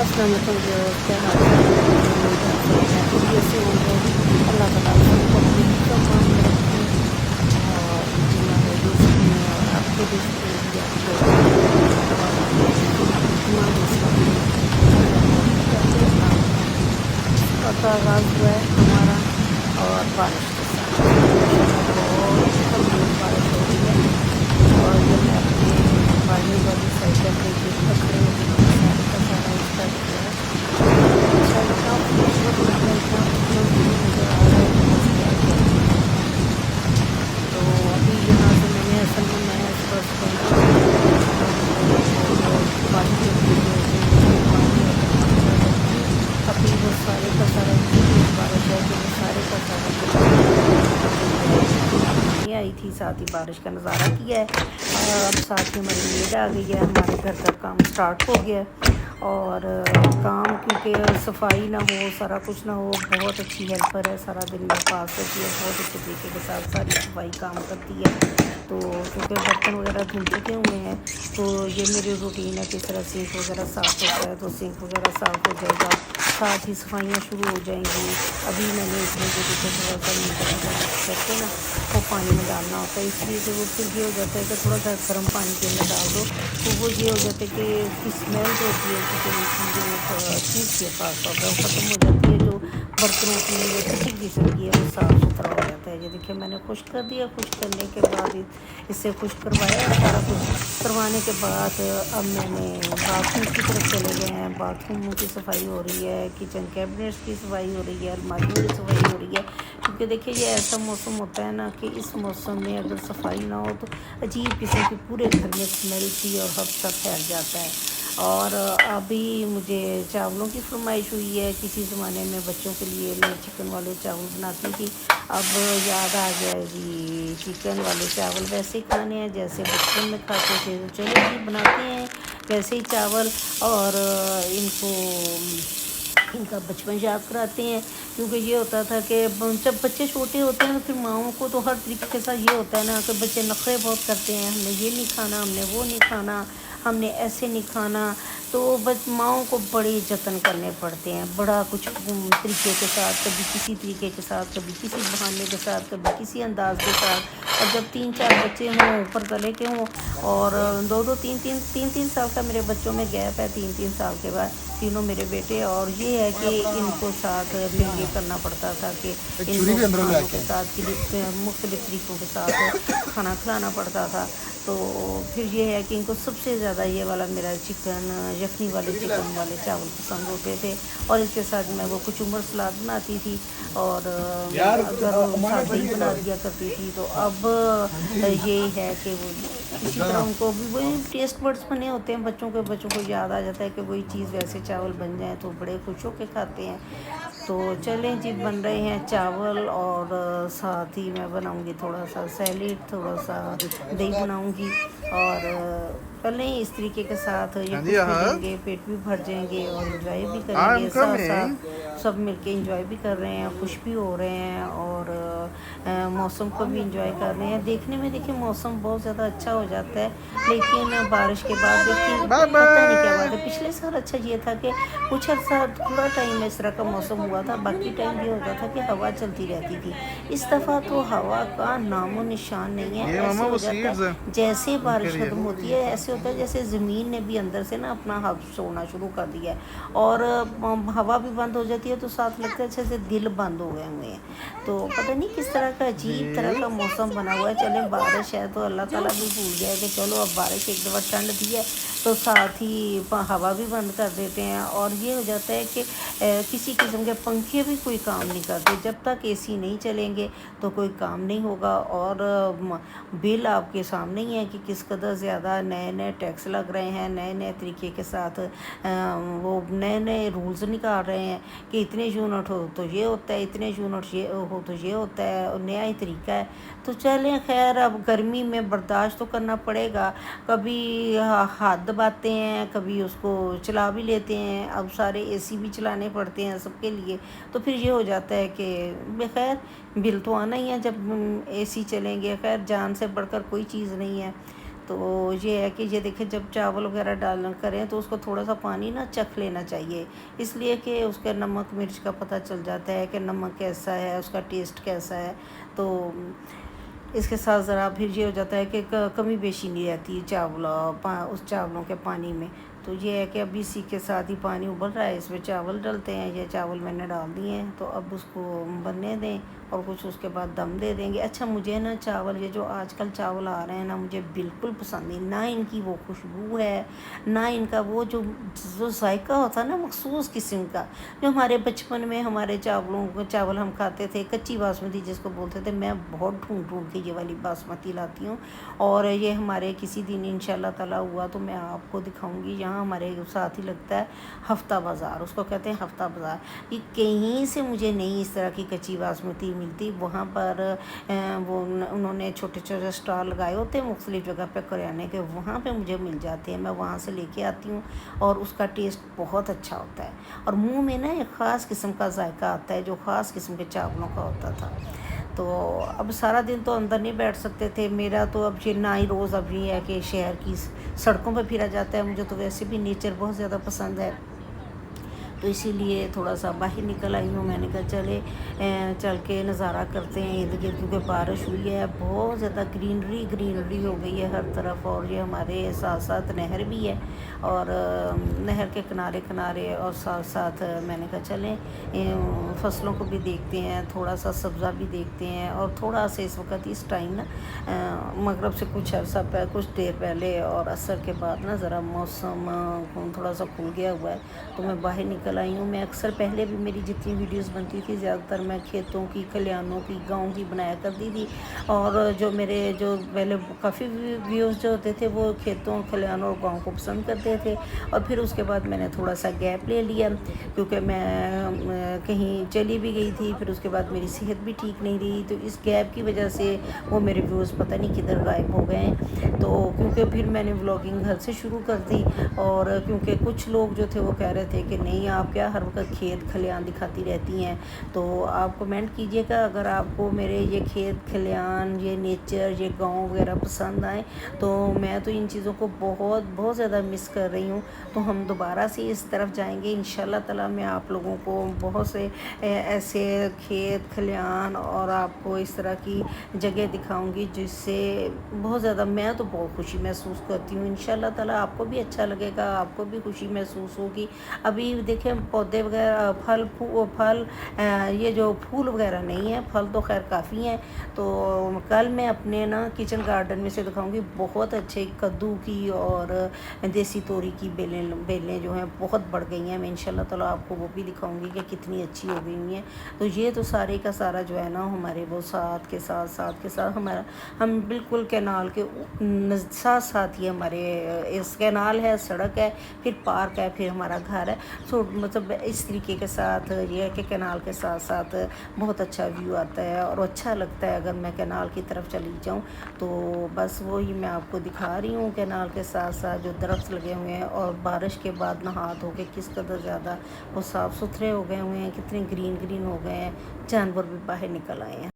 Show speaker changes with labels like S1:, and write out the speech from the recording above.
S1: अस्सलाम वालेकुम व्यूअर्स, क्या हाल चाल है। उम्मीद है आप सब खैरियत से होंगे। अल्लाह ताला आप सबको अपने हिफ्ज़ अमान में रखे और हमारे रिज़्क़ में और आपके रिज़्क़ में भी आपको और आपकी ज़िंदगी की तमाम मसाइल में खैर बरकत रखे, आमीन। सुबह का आगाज़ हुआ है हमारा और बारिश के साथ माशाल्लाह बहुत तेज़ बारिश हो रही है। और ये मैं अपने बालकनी वाली साइड पे अपने गेट पर खड़े होकर मैंने सारे का सारा इसका किया है। इतना अच्छा, इतना खूबसूरत लग रहा है, इतना खूबसूरत व्यू नज़र आ रहा है कि बस क्या कहूँ मैं आपको। तो अभी यहाँ से मैंने असल में मैं सुबह-सुबह ना वो बाल्टियों के जो पानी होता है वहाँ खड़ा करती हूँ। अभी वो सारे का सारा इतनी तेज़ बारिश है कि वो सारे का सारा जो बाल्टियों में जो है वो पानी आई थी, साथ ही बारिश का नज़ारा किया है। और साथ ही हमारी मेड आ गई है, हमारे घर का काम स्टार्ट हो गया है। और काम क्योंकि सफाई ना हो, सारा कुछ ना हो, बहुत अच्छी हेल्पर है, सारा दिन मेरे पास होती है, बहुत अच्छे तरीके के साथ सारी सफाई काम करती है। तो चूँकि बर्तन वगैरह धुल चुके हुए हैं तो ये मेरी रूटीन है, किस तरह सिंक वगैरह साफ़ होता है तो सिंक वगैरह साफ़ हो जाएगा, साथ ही सफाइयाँ शुरू हो जाएंगी। अभी मैंने इसमें जो देखो थोड़ा सा नींबू वगैरह मिक्स करके ना वो पानी में डालना होता है, इसलिए तो वो फिर ये हो जाता है कि थोड़ा सा गर्म पानी के अंदर डाल दो तो वो ये हो जाता है कि उसकी स्मेल जो होती है किचन की जो सिंक के पास होता है वो ख़त्म हो जाती है, जो बर्तनों की या किसी किस्म की है वो साफ़ सुथरा हो जाता है। ये देखिए मैंने खुश कर दिया, खुश करने के बाद इससे खुश करवाया, सारा कुछ करवाने के बाद अब मैंने बाथरूम की तरफ चले गए हैं। बाथरूमों की सफाई हो रही है, किचन कैबिनेट्स की सफाई हो रही है, अलमारियों की सफाई हो रही है। क्योंकि देखिए ये ऐसा मौसम होता है ना कि इस मौसम में अगर सफाई ना हो तो अजीब किस्म की पूरे घर में स्मेल सी और हफ्ता फैल जाता है। और अभी मुझे चावलों की फरमाइश हुई है, किसी ज़माने में बच्चों के लिए मैं चिकन वाले चावल बनाती थी, अब याद आ गया जी चिकन वाले चावल वैसे ही खाने हैं जैसे बचपन में खाते थे, तो चलो जी बनाते हैं वैसे ही चावल। और इनको इनका बचपन याद कराते हैं, क्योंकि ये होता था कि जब बच्चे छोटे होते हैं तो फिर माओं को तो हर तरीके के साथ ये होता है ना कि बच्चे नखरे बहुत करते हैं, हमने ये नहीं खाना, हमने वो नहीं खाना, हमने ऐसे नहीं खाना। तो बस माओं को बड़े जतन करने पड़ते हैं, बड़ा कुछ तरीके के साथ, कभी किसी तरीके के साथ, कभी किसी बहाने के साथ, कभी किसी अंदाज के साथ। और जब 3-4 बच्चे हों, ऊपर तले के हों और 2-2 3-3 साल का मेरे बच्चों में गैप है, 3-3 साल के बाद तीनों मेरे बेटे। और ये है कि इनको साथ फिर ये करना पड़ता था कि इनको खानों के साथ मुख्तलिफ़ तरीक़ों के साथ खाना खिलाना पड़ता था। तो फिर ये है कि इनको सबसे ज़्यादा ये वाला मेरा चिकन यखनी वाले चिकन वाले चावल पसंद होते थे। और इसके साथ मैं वो कुचुम्बर सलाद बनाती थी और अगर सादा ही बना दिया करती थी। तो अब यही है कि वो इसी तरह उनको भी वही टेस्ट बड्स बने होते हैं, बच्चों को याद आ जाता है कि वही चीज़ वैसे चावल बन जाए तो बड़े खुश होकर खाते हैं। तो चलें जी, बन रहे हैं चावल और साथ ही मैं बनाऊंगी थोड़ा सा सैलेड, थोड़ा सा दही बनाऊंगी। और पहले ही इस तरीके के साथ ये खुश भी रहेंगे, पेट भी भर जाएंगे और इन्जॉय भी करेंगे, साथ साथ सब मिलके इंजॉय भी कर रहे हैं, खुश भी हो रहे हैं और मौसम को भी इंजॉय कर रहे हैं। देखने में देखिए मौसम बहुत ज़्यादा अच्छा हो जाता है, लेकिन बारिश के बाद देखिए पता नहीं क्या बात है। पिछले साल अच्छा ये था कि कुछ अर्सा थोड़ा टाइम इस तरह का मौसम हुआ था, बाकी टाइम ये होता था कि हवा चलती रहती थी। इस दफ़ा तो हवा का नामो निशान नहीं है, ऐसे हो जाता है जैसे बारिश खत्म होती है ऐसे होता है जैसे ज़मीन ने भी अंदर से ना अपना हब सोना शुरू कर दिया है। और हवा भी बंद हो जाती है तो साथ लगता है जैसे दिल बंद हो गए हुए हैं। तो पता नहीं किस तरह का अजीब तरह का मौसम बना हुआ है। चले बारिश है तो अल्लाह ताला भी भूल गया है कि चलो अब बारिश एक दफ़ा ठंड दी है तो साथ ही हवा भी बंद कर देते हैं। और ये हो जाता है कि किसी किस्म के पंखे भी कोई काम नहीं करते, जब तक एसी नहीं चलेंगे तो कोई काम नहीं होगा। और बिल आपके सामने ही है कि किस कदर ज़्यादा नए नए टैक्स लग रहे हैं, नए नए तरीके के साथ वो नए नए रूल्स निकाल रहे हैं कि इतने यूनिट हो तो ये होता है, इतने यूनिट ये हो तो ये होता है, और नया ही तरीका है। तो चलें खैर, अब गर्मी में बर्दाश्त तो करना पड़ेगा, कभी हाथ दबाते हैं, कभी उसको चला भी लेते हैं, अब सारे एसी भी चलाने पड़ते हैं सबके लिए। तो फिर ये हो जाता है कि खैर बिल तो आना ही है जब एसी चलेंगे, खैर जान से बढ़कर कोई चीज़ नहीं है। تو یہ ہے کہ یہ دیکھیں جب چاول وغیرہ ڈالنا کریں تو اس کو تھوڑا سا پانی نا چکھ لینا چاہیے، اس لیے کہ اس کے نمک مرچ کا پتہ چل جاتا ہے کہ نمک کیسا ہے، اس کا ٹیسٹ کیسا ہے۔ تو اس کے ساتھ ذرا پھر یہ ہو جاتا ہے کہ کمی بیشی نہیں رہتی اس چاولوں کے پانی میں۔ تو یہ ہے کہ اب اسی کے ساتھ ہی پانی ابل رہا ہے، اس میں چاول ڈلتے ہیں، یہ چاول میں نے ڈال دیے ہیں، تو اب اس کو بننے دیں اور کچھ اس کے بعد دم دے دیں گے۔ اچھا مجھے نا چاول، یہ جو آج کل چاول آ رہے ہیں نا، مجھے بالکل پسند نہیں، نہ ان کی وہ خوشبو ہے، نہ ان کا وہ جو ذائقہ ہوتا ہے نا مخصوص قسم کا، جو ہمارے بچپن میں ہمارے چاول ہم کھاتے تھے، کچی باسمتی جس کو بولتے تھے۔ میں بہت ڈھونڈ کے یہ والی باسمتی لاتی ہوں، اور یہ ہمارے کسی دن انشاءاللہ تعالیٰ ہوا تو میں آپ کو دکھاؤں گی۔ یہاں ہمارے ساتھ ہی لگتا ہے ہفتہ بازار، اس کو کہتے ہیں ہفتہ بازار۔ یہ کہیں سے مجھے نہیں اس طرح کی کچی باسمتی ملتی، وہاں پر وہ انہوں نے چھوٹے چھوٹے اسٹال لگائے ہوتے ہیں مختلف جگہ پہ کریانے کے، وہاں پہ مجھے مل جاتے ہیں، میں وہاں سے لے کے آتی ہوں، اور اس کا ٹیسٹ بہت اچھا ہوتا ہے، اور منہ میں نا ایک خاص قسم کا ذائقہ آتا ہے جو خاص قسم کے چاولوں کا ہوتا تھا۔ تو اب سارا دن تو اندر نہیں بیٹھ سکتے تھے، میرا تو اب یہ نہ ہی روز اب یہ ہے کہ شہر کی سڑکوں پہ پھرا جاتا ہے، مجھے تو ویسے بھی نیچر بہت زیادہ پسند ہے، تو اسی لیے تھوڑا سا باہر نکل آئی ہوں۔ میں نے کہا چلے چل کے نظارہ کرتے ہیں ارد گرد، کیونکہ بارش ہوئی ہے، بہت زیادہ گرینری ہو گئی ہے ہر طرف، اور یہ ہمارے ساتھ ساتھ نہر بھی ہے، اور نہر کے کنارے اور ساتھ ساتھ میں نے کہا چلیں فصلوں کو بھی دیکھتے ہیں، تھوڑا سا سبزہ بھی دیکھتے ہیں، اور تھوڑا سا اس وقت اس ٹائم نا مغرب سے کچھ دیر پہلے اور عصر کے بعد نا ذرا موسم تھوڑا سا کھل گیا ہوا ہے، تو میں باہر نکل آئی ہوں۔ میں اکثر پہلے بھی میری جتنی ویڈیوز بنتی تھی زیادہ تر میں کھیتوں کی، کھلیانوں کی، گاؤں کی بنایا کرتی تھی، اور جو پہلے کافی ویوز جو ہوتے تھے وہ کھیتوں، کھلیانوں اور گاؤں کو پسند کرتے تھے، اور پھر اس کے بعد میں نے تھوڑا سا گیپ لے لیا، کیونکہ میں کہیں چلی بھی گئی تھی، پھر اس کے بعد میری صحت بھی ٹھیک نہیں رہی، تو اس گیپ کی وجہ سے وہ میرے ویوز پتہ نہیں کدھر غائب ہو گئے ہیں۔ تو کیونکہ پھر میں نے ولاگنگ گھر سے شروع کر دی، اور کیونکہ کچھ لوگ جو تھے وہ کہہ رہے تھے کہ نہیں آپ کیا ہر وقت کھیت کھلیان دکھاتی رہتی ہیں، تو آپ کمنٹ کیجئے گا اگر آپ کو میرے یہ کھیت کھلیان، یہ نیچر، یہ گاؤں وغیرہ پسند آئیں، تو میں تو ان چیزوں کو بہت زیادہ مس کر رہی ہوں۔ تو ہم دوبارہ سے اس طرف جائیں گے انشاءاللہ تعالیٰ، میں آپ لوگوں کو بہت سے ایسے کھیت کھلیان اور آپ کو اس طرح کی جگہ دکھاؤں گی جس سے بہت زیادہ میں تو بہت خوشی محسوس کرتی ہوں۔ انشاءاللہ تعالیٰ آپ کو بھی اچھا لگے گا، آپ کو بھی خوشی محسوس ہوگی۔ ابھی دیکھیں پودے وغیرہ، پھل یہ جو پھول وغیرہ نہیں ہیں، پھل تو خیر کافی ہیں، تو کل میں اپنے نا کچن گارڈن میں سے دکھاؤں گی بہت اچھے کدو کی اور دیسی توری کی بیلیں جو ہیں بہت بڑھ گئی ہیں، میں انشاءاللہ تعالیٰ آپ کو وہ بھی دکھاؤں گی کہ کتنی اچھی ہو گئی ہوئی ہیں۔ تو یہ تو سارے کا سارا جو ہے نا ہمارے وہ ساتھ کے ساتھ ہم بالکل کینال کے ساتھ ہی ہمارے اس کینال ہے، سڑک ہے، پھر پارک ہے، پھر ہمارا گھر ہے، مطلب اس طریقے کے ساتھ یہ ہے کہ کینال کے ساتھ ساتھ بہت اچھا ویو آتا ہے، اور اچھا لگتا ہے اگر میں کینال کی طرف چلی جاؤں۔ تو بس وہی میں آپ کو دکھا رہی ہوں، کینال کے ساتھ ساتھ جو درخت لگے ہوئے ہیں، اور بارش کے بعد نہا دھو کے کس قدر زیادہ وہ صاف ستھرے ہو گئے ہوئے ہیں، کتنے گرین ہو گئے ہیں، جانور بھی باہر نکل آئے ہیں۔